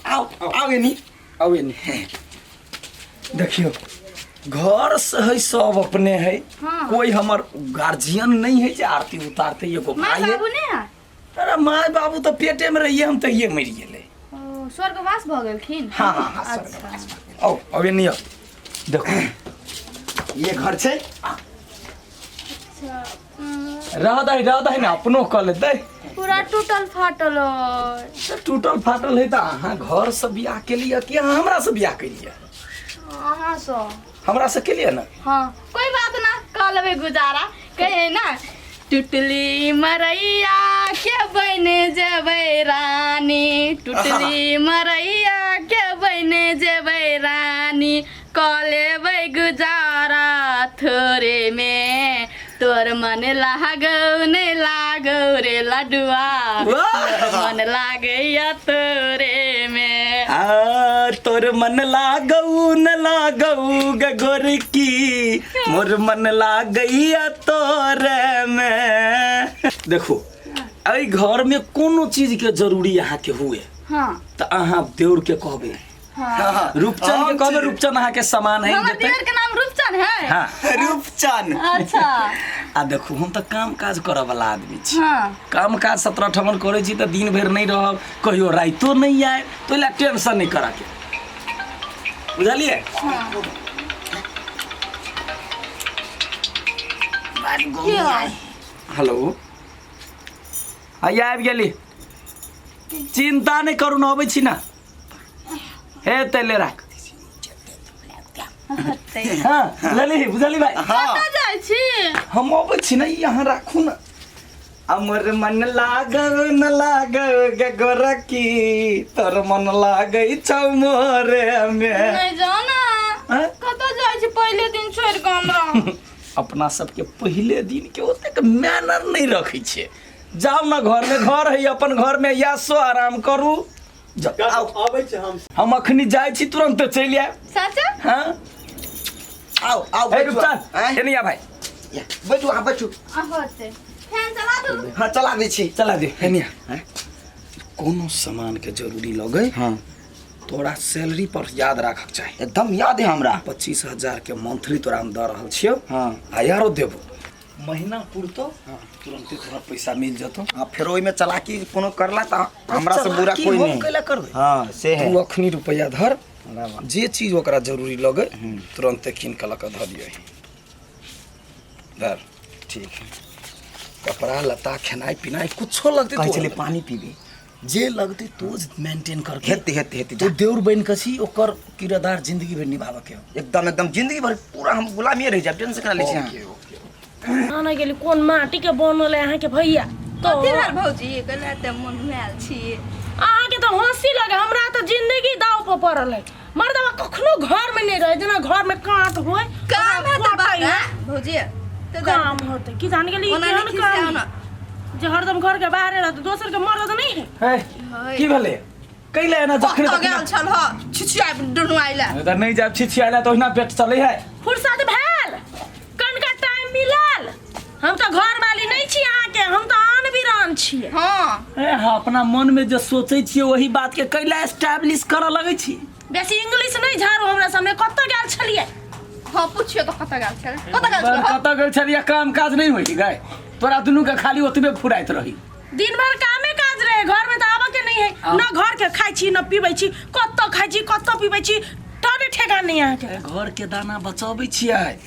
आओ ये नहीं आओ ये नहीं देखियो घर से है सब अपने है हाँ। कोई हमार गार्जियन नहीं है जे आरती उतारते ये को माँ भाई बाबू नहीं है अरे माँ बाबू तो पेटे में रहिए हम तो ये मर गेले स्वर्गवास भ गेलखिन हाँ हाँ हाँ अच्छा आओ अब ये नहीं आओ देखो ये घर छे रह दे ना अपनो कह ले दे पूरा टूटल फाटल है टूटल फाटल है तो अहाँ घर से बियाह के लिए कि अहाँ हमरा से बियाह के लिए अहाँ सो हमरा से के लिए ना हाँ कोई बात ना कह लेबे गुजारा कहे ना टुटली मरैया के बने जेबै रानी टुटली मरैया के बने जेबै रानी कह लेबै गुजारा थोरे में तोर मन लागौ नहीं लागौ रे लडुआ तोर मन लागैया तोरे में तोर मन लागौ न लागौ गोरकी मोर मन लागैया तोरे में देखो अई घर में कोनो चीज के जरूरी यहाँ के हुए हाँ तो अहाँ देउर के कहबे हाँ रूपचंद के कहबे रूपचंद अहाँ के सामान है हमर देवर के नाम रूपचंद है हाँ रूपचंद अच्छा आ देखो हम तो काम काज करे वाला आदमी छी हाँ काम काज 17 ठमन करे छी तो दिन भर नहीं रहब कहियो राइतो नहीं आए तो इला टेंशन नहीं करा के बुझलिए हेलो आइए आबि गेली चिंता नहीं करू ना अबै छी ना हे तेले राख हाँ बुझली बुझली भाई कतऽ जाइ छी हम अबै छी ना यहाँ राखू ना अमर मन लागौ न लागौ गे गोरकी तोर मन लागै छौ मोरे में नहीं जाओ ना हाँ? कतऽ जाइ छी पहले दिन छोड़ के हमरा अपना सबके पहले दिन के ओतेक मैनर नहीं रखै छै जाओ ना घर में घर है अपन घर में या सो आराम करू हम अखनी जाइ छी तुरंत चलि आयब सच हाँ आओ आओ हे रूपचंद एनिया भाई बैठू हाँ बैठू होते फैन चला दू हाँ चला दै छी चला दे एनिया कोनो सामान के जरूरी लगे हाँ तोरा सैलरी पर याद रखक चाही एकदम याद है हमरा 25,000 के मंथली तोरा हम दऽ रहल छियो हाँ आ यारो देबो महीना पुरतो तुरंते तोरा पैसा मिल जतो हाँ फिर ओहिमे चलाकी कोनो करला तो हमरा से बुरा कोई नहीं कैला करबे हाँ से है तू अखनी रुपया धर जे चीज ओकरा जरूरी लगे तुरंते कीन के लक धऽ दियही धर ठीक है कपड़ा लता खेनाई पिनाई कुछो लगते कहै तो छलै पानी पीबी जे लगते तो मेंटेन करके हेते हेते हेते तो देउर बन के छी ओकर किरादार जिंदगी भर निभावे के एकदम एकदम जिंदगी भर पूरा हम गुलामी रह जाब टेंशन करा लै छी आना गेली कोन माटी के बनल है अहाँ के भैया तो कथी हाल भौजी कहले त मन हुआल छी अहाँ के तो हंसी लगे हमरा तो जिंदगी दाव पर पड़ल है मर्दवा कखनो घर में नहीं रहे जना घर में काट होय काम है त बाका भौजी तो काम होते की जान गेली ओना केहन नहीं काम खिसियाओ जे हरदम घर के बाहर रहत दोसर के मर्द नहीं है है की भेले कैले ना जखन कतऽ गेल छल ह छिछिया दुनु आइला इधर नहीं जाब छिछियाला तो ओहिना पेट चले है फुर्सत भेल कन का टाइम मिलल हम तो घर वाली नहीं छी अहाँ के हम तो आन बिरान छी हां ए हाँ अपना मन में जो सोचे छिए वही बात के कैला एस्टैब्लिश करऽ लगे छी बेसी इंग्लिश नहीं झाड़ू हमरा सामने कत्तो गेल छलिए हां पूछियो तो कतऽ गेल छल कतऽ गेल छल कतऽ गेल छलिए काम काज नहीं होई गए तोरा दुनू के खाली ओतबे फुराइत रही दिन भर कामे काज रहे घर में तो आबे के नहीं है ना घर के खाई छी ना पीबै छी कत्तो खाई छी कत्तो पीबै छी तोरे ठेकान नहीं अहाँ के घर के दाना बचाबै छियै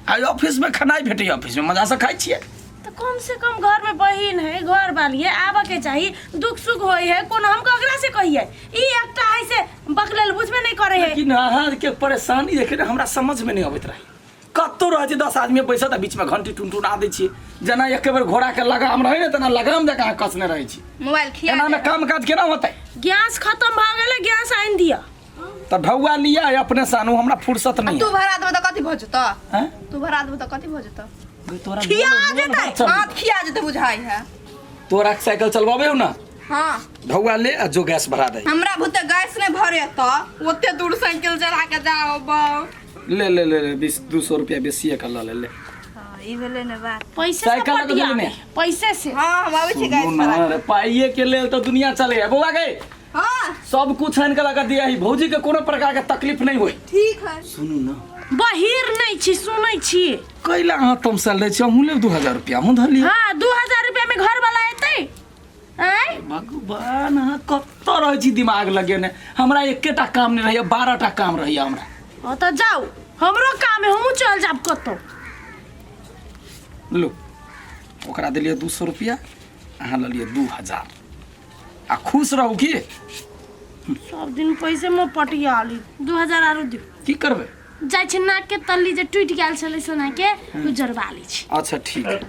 आ ऑफिस में खाना भेटै ऑफिस में मजा से खाई छियै तो कम से कम घर में बहिन है घर वाली है आबे के चाहिए दुख सुख होई है कोन हम ककरा से कहिए ई एकटा है से बकलेल बुझबे नहीं करे है लेकिन अहाँ के परेशानी देखे हमरा समझ में नहीं अबैत रही कत्तो रह छै 10 आदमी पैसा त बीच में घंटी टुनटुना दै छी जना एक बेर घोड़ा के लगाम रहे ने तना लगाम जका कसने रहे छी मोबाइल खिया एना में काम काज केना होतै गैस खत्म भ गेले गैस आइन दिया त ढौआ लिया अपने सानू हमरा फुर्सत नहीं तू भरा देबे त कथि भ जतो हैं तू भरा देबे त कथि भ जतो तोरा खिया जेतै हां खिया जेतै बुझाई है तोरा साइकिल चलबाबे हो ना हां ढौआ ले आ जो गैस भरा दे हमरा भूते गैस ने भरे त ओते दूर साइकिल चला के जाओ बा ले ले ले 200 रुपया बेसी का ले ले हां ई भेले ने बात पैसे से साइकिल पटिया लगेले ने पैसे से हां हम आबै छी गैस भरा अरे पाइए के लेल तो दुनिया चले है बौआ गए हाँ सब कुछ छान के लगा दिया ही भौजी के कोनो प्रकार के तकलीफ नहीं होई। ठीक है। सुनू ना बहिर नहीं छी सुनै छी। कैला हां तुम सैलरी छ हम ले 2000 रुपया हम धर लियो। हाँ 2000 रुपया में घर वाला एतै आय भगवान हाँ कत रहे छी दिमाग लगेने हमरा एकेटा काम नहीं रहिया 12टा काम रहिया हमरा। हाँ तो जाओ हमरो काम है हमहू चल जाब कतो। लो ओकरा दिलिए 200 रुपया अहाँ ल लिए 2000 आ खुश रहू की। सब दिन पैसे में पटिया ली 2000 आरो दियो। की करबे जाय छै नाक के तल्ली जे टूट गेल छले सोना के उ जरबा ली छी। अच्छा ठीक है।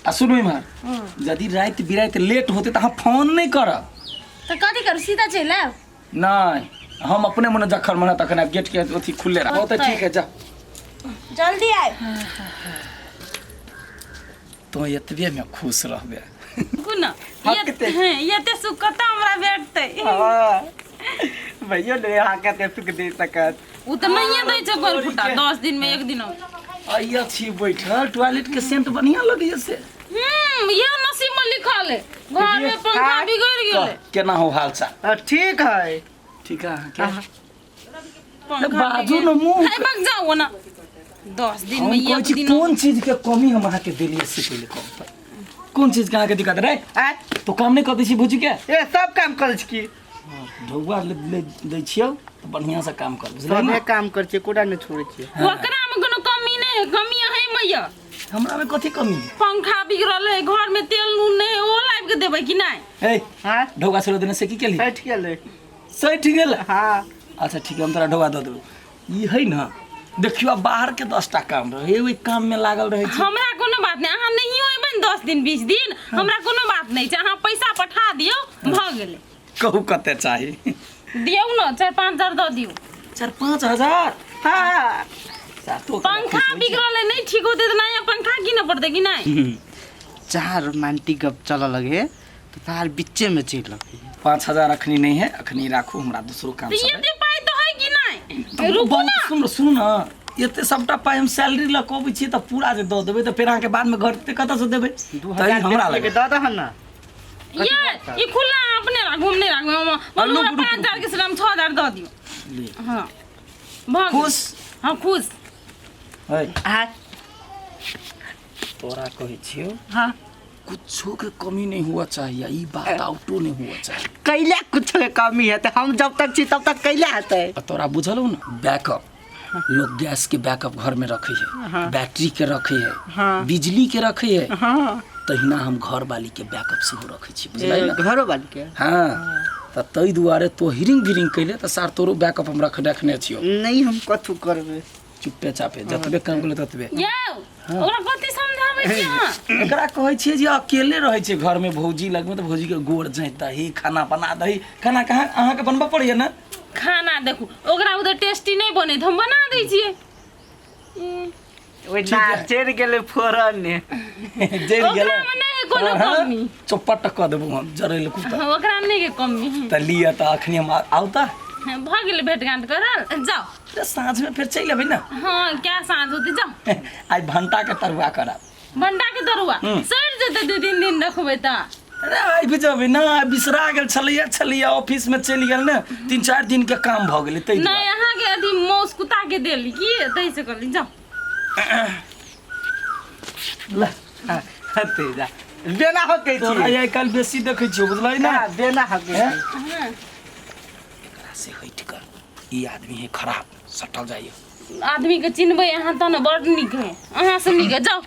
आ सुनू इमहर यदि रात बिरात लेट होते तो अहाँ फोन नहीं करब तो कथी कर सीधा चल आब। नहीं हम अपने मन जखन मन तखन आब गेट के अथी खुले रह। तो ठीक है जा जल्दी आय। तो एतबे में खुश रहबे। कुना ये ते सुख कत हमरा भेटतै। भैया ने हाँ कहते सुख दे सकत उ त नहिए दै छ गोल फुटा 10 दिन में एक दिन। आइया छी बैठल टॉयलेट के सेंट बढ़िया लगे से। ये नसीब में लिखल है घर में पंखा बिगड़ गेले। केना हो हाल चाल? ठीक है। ठीक है क्या पंखा बाजू न मुंह है भाग जाओ ना 10 दिन में हम एक दिन। कौन चीज के कमी हम अहाँ के देलिए से पहले कम कौन चीज के अहाँ के दिक्कत रे? तो काम नहीं कर दै छी भौजी के? ये सब काम कर छी ढौआ ले दै छियौ तो बढ़िया से काम कर बुझलियै सब ना? काम कर छी कोडा नहीं छोड़े छी। ओकरा में कोनो कमी नहीं है कमी है मैया। हमरा में कथी कमी है? पंखा बिगड़ल है घर में तेल नून नहीं वो लाइव के देबै कि नहीं। ए हां ढौआ छोड़ देने से की केली? बैठ गेले। सही गेल। हां अच्छा ठीक है हम तोरा ढौआ दे देबो। ई है ना देखियो अब बाहर के 10टा काम रहे ओई काम में लागल रहे छी। हमरा कोनो बात नहीं अहाँ नहीं होइबन 10 दिन 20 दिन हमरा कोनो बात नहीं छै। अहाँ पैसा पठा दियो भ गेले। कहू कते चाही? दियौ न 4-5 हजार द दियौ। 4-5 हजार? हां सातो पंखा बिगड़ल है नहीं ठीक होते तो नया पंखा किन पड़ते कि नहीं। चार रोमांटिक अब चल लगे तो तार बीचे में चल लगे। 5000 अखनी नहीं है अखनी राखू हमरा दूसरो काम तो सब ये पाई तो है कि नहीं। है। रुको ना सुन ना एते सबटा पाई हम सैलरी ल कहबै छी त पूरा जे द देबै त फेर अहाँ के बाद में घर ते कत से देबै? तई हमरा लगे द दहन ना। ये खुला अपने घूमने अल्लू मतलब 5000 के सलाम 6000 द दियो। ले हां भाग खुश हां खुश। है हां तोरा कहै छियो हां कुछो के कमी नहीं हुआ चाहिए ई बात आउटो नहीं हुआ चाहिए। कैला कुछ के कमी है तो हम जब तक छी तब तक कैला हेतै। तोरा बुझल हो ना बैकअप लोग गैस के बैकअप घर में रखे है बैटरी के रखे है बिजली के रखे है हां तहिना हम घर वाली के बैकअप से हो रखे छी बुझलै ना? घरो वाली के हाँ तो तई दुआरे तो हिरिंग भिरिंग कैले तो सार तोरो बैकअप हम रखने छियो। नहीं हम कथु करबे चुप्पे चापे जतबे काम करले ततबे। यौ ओकरा कथि समझाबै छी अहाँ। एकरा कहै छियै जे अकेले रहै छै घर में भौजी लगमे तो भौजी के गोड़ जाइत दही खाना बना दही खाना कहाँ अहाँ के बनबा पड़ैया ना? खाना देखू ओकरा उधर टेस्टी नहीं बने तो हम बना दै छियै। ओइ ना चेर गेले फोरन ने जेल गेले ओकरा में नहीं है कोनो कमी। चौपट क देबो हम जरैल कुत्ता ओकरा में नहीं है कमी। त लिया त अखनी हम आउ त भ गेले भेटघाट करल जाओ। त साँझ में फिर चल अबै ना। हाँ क्या साँझ होती जाओ। आज भंटा के तरुआ करब। भंडा के तरुआ सड़ जेतै 2-3 दिन रखबै त। अरे आई भी जब ना बिसरा गेल छलिया ऑफिस में चल गेल ना 3-4 दिन के काम भ गेलै तै नहीं अहाँ के अथी मौस कुता के देली की तै से करली जाओ। ला हते जा बेना हो के तोरा आइ काल बेसी देखै छियो बुझलै ना? बेना हो के हाँ। से हट कर ई आदमी है खराब सटल जाइयो। आदमी के चिन्हबै अहाँ त न बड़ नीक है अहाँ से नीक है जाओ।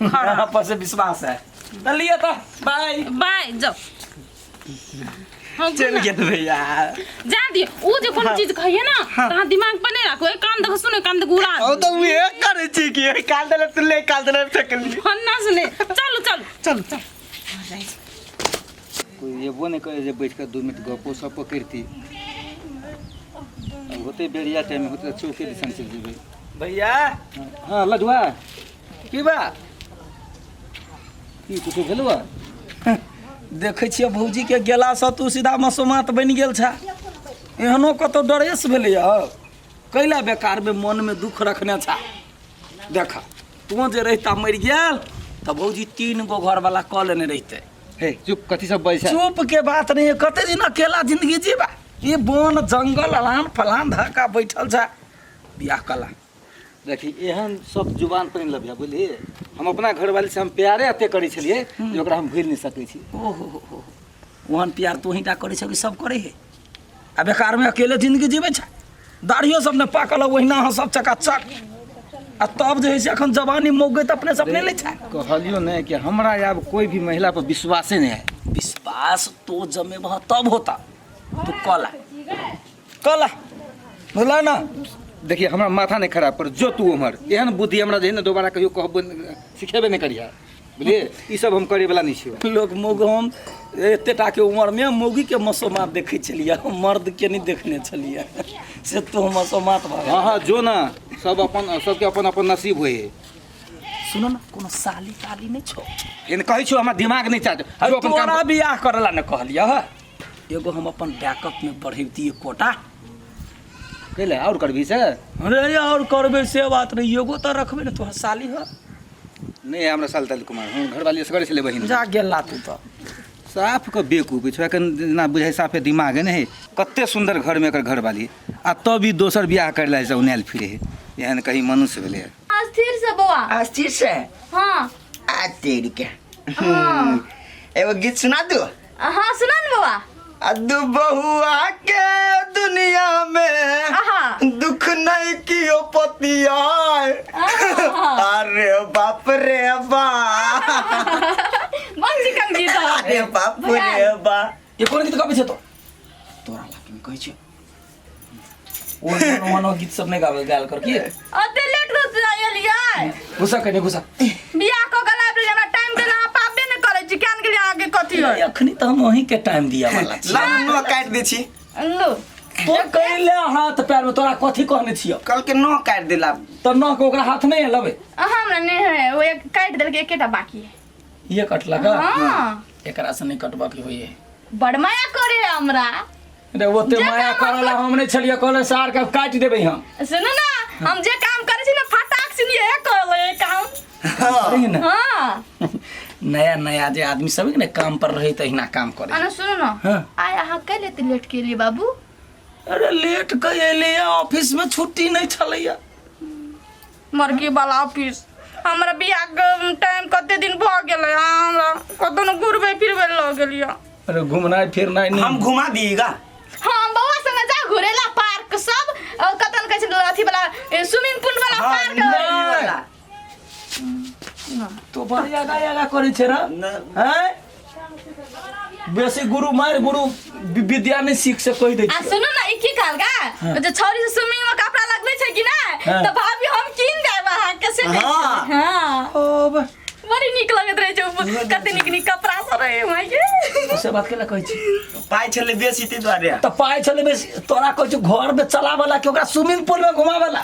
खराब पर से विश्वास है चलिए तो बाय बाय जाओ। हाँ, चल ना। गेल भैया जा दियो उ जे कोनो चीज खइए ना तहाँ दिमाग पर नहीं रखो एक कान देखो सुने कान देख उड़ा ओ तो वे करे छी कि काल दले तू ले काल दले फेकली ना सुने चलो चलो चल कोई ये वो नहीं करे जे बैठ कर 2 मिनट गपो सपो करती होते बेरिया टाइम होते चौके दिसन चल जेबे। भैया हां लजवा की बा की कुछ भेलवा देखै छियै भौजी के गेला सँ तू सीधा मसोमात बनि गेल छा। एहनो कतौ डरेस भेलै कैला बेकार में मन में दुख रखने छा। देखा तू जे रहता मरि गेल त भौजी 3 गो घर वाला क लेने रहते। हे चुप कथि सब बैसा चुप के बात नहीं है कते दिन अकेला जिंदगी जीवा ये वन जंगल अलान फलान धक्का बैठल छा बियाह कला। देखी एहन सब जुबान पर लबिया बुझलिए हम अपना घरवाली से हम प्यारे अते करै छलिए जे ओकरा हम भूल नहीं सकै छी। ओहो वहन प्यार तो ही करे छे सब करे है। आ बेकार में अकेले जिंदगी जीवे छा दाढ़ियों सब ने पाकल वहिना हाँ सब चकाचक आ तब जो है से अखन जवानी मौगे तो अपने सपने ले छा। कहलियो नहीं कि हमरा अब कोई भी महिला पर विश्वासे नहीं है। विश्वास तो जमे वह तब होता तो कला बोला ना। देखिए हमरा माथा नहीं खराब पर जो तू उमर एहन बुद्धि हमरा जे न दोबारा कहियो कहबो सिखेबे नहीं करिया बुझलिए। ई सब हम करे वाला नहीं छी। लोग मौग हम एतेटा के उम्र में मौगी के मसोमात देखे छलिए मर्द के नहीं देखने छलिए से तो हम मसोमात भाग। हाँ हाँ जो ना सब अपन सबके अपन अपन नसीब होए है। सुनो ना कोनो साली ताली नहीं छो इन कहै छो हमरा दिमाग नहीं चाहत जो अपन काम तोरा बियाह करला न कहलिया ह एगो हम अपन बैकअप में बढ़ेती कोटा कैले और करबी से अरे और करबे से बात नहीं एगो तो रखबे न तोहर साली ह नहीं हमरा साल तल कुमार हम घरवाली से करे छले बहिन जा गेला तू तो साफ के बेकूफ छ एखन ना बुझाइ साफे दिमाग है नहीं कते सुंदर घर में एकर घरवाली आ तो भी दोसर बियाह करला से उनेल फिरे है एहन कहीं मनुष्य भेले। अस्थिर से बउआ। अस्थिर से हाँ आ तेरी के हाँ एगो गीत सुना दो। हाँ सुना न बउआ। अदु बहुआ के दुनिया में आहा। दुख नहीं कियो पतिया अरे बाप रे बा बन चिकन गीत है। अरे बाप रे बा ये कोन गीत गाबै छ तो तोरा लागे में कहै छै ओ मनो गीत सब नहीं गावे गाल कर के अते लेट हो आइलिए गुस्सा कने गुस्सा बियाह को गला पे जाना टाइम देना पाबे न करे छी कान के लिए आगे कथी है अखनी तो हम वही के टाइम दिया वाला छी। लानो काट दे छी लो तो कहले हाथ पैर में तोरा कथी कहने छियो कल के नो काट देला तो न के ओकरा हाथ नहीं लबे हमरा नहीं है वो एक काट देल के एकेटा बाकी है। ये कटला का हां एकरा से नहीं कटबा के होई है बड़माया करे हमरा। रे ओते माया करला हम नहीं छलिए कहले सार के काट देबे हम। सुनो ना हम जे काम करे छी ना फटाक से नहीं कर ले काम। सही ना हां नया नया जे आदमी सब ने काम पर रहे त हिना काम करे। अना सुनो ना हाँ। आय अहाँ कह लेते लेट के लिए बाबू। अरे लेट कइले ऑफिस में छुट्टी नहीं छलैया मरगी वाला ऑफिस हमरा बियाह के टाइम कते दिन भ गेलै हमरा कतो न घुरबे फिरबे ल गेलिया। अरे घूमना फिरना नहीं हम घुमा दिएगा। हां बउआ संग जा घुरेला पार्क सब और कतन कहै छै अथी वाला स्विमिंग पूल वाला हाँ, पार्क नहीं वाला। तो बढ़िया गाया करे छे रा हैं बेसी गुरु मार गुरु विद्या नहीं सीख से कह दे आ सुनो ना ई की कहल का जो छौरी से स्विमिंग में कपड़ा लगबै छै कि ना हाँ। तो भाभी हम कीन देब अहाँ के से हाँ। हां ओ बा बड़ी निक लगत रहे छै कते निक निक कपड़ा सब रहे माय से बात केला कहै छी पाई छले बेसी ते द्वारे त पाए छले बेसी तोरा कहै छी घर में चला वाला के ओकरा स्विमिंग पूल में घुमा वाला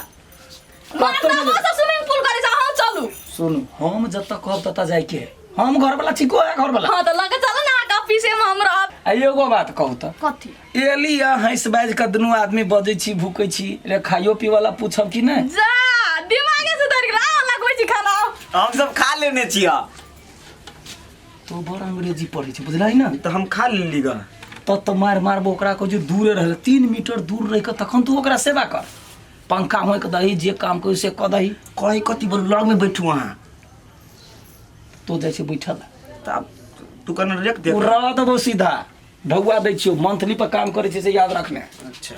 मन त स्विमिंग पूल करे छ हां चलू सुन हम जब तक कहब तत जाय के हम घर वाला छिको है घर वाला हां त लगे चल ना ऑफिस में हम रहब। एगो बात कहू त कथी एलिया हंस बाज के दुनू आदमी बजै छी भूकै छी रे खाइयो पी वाला पूछब कि नहीं जा दिमागे से धर गेला लगबै छी खाना हम सब खा लेने छिया तो बड़ अंग्रेजी पढ़ै छी बुझलाई ना तो हम खा लेली ग तो मारबो ओकरा को जो दूर रहे 3 मीटर दूर रह के तखन तू ओकरा सेवा कर पंखा होय के दही जे काम कोई से क दही कहीं कति बोल लग में बैठू वहां तो जैसे बैठल तब तू कन रेक दे पूरा तो सीधा ढौआ दै छियो मंथली पर काम करे छै से याद रखने। अच्छा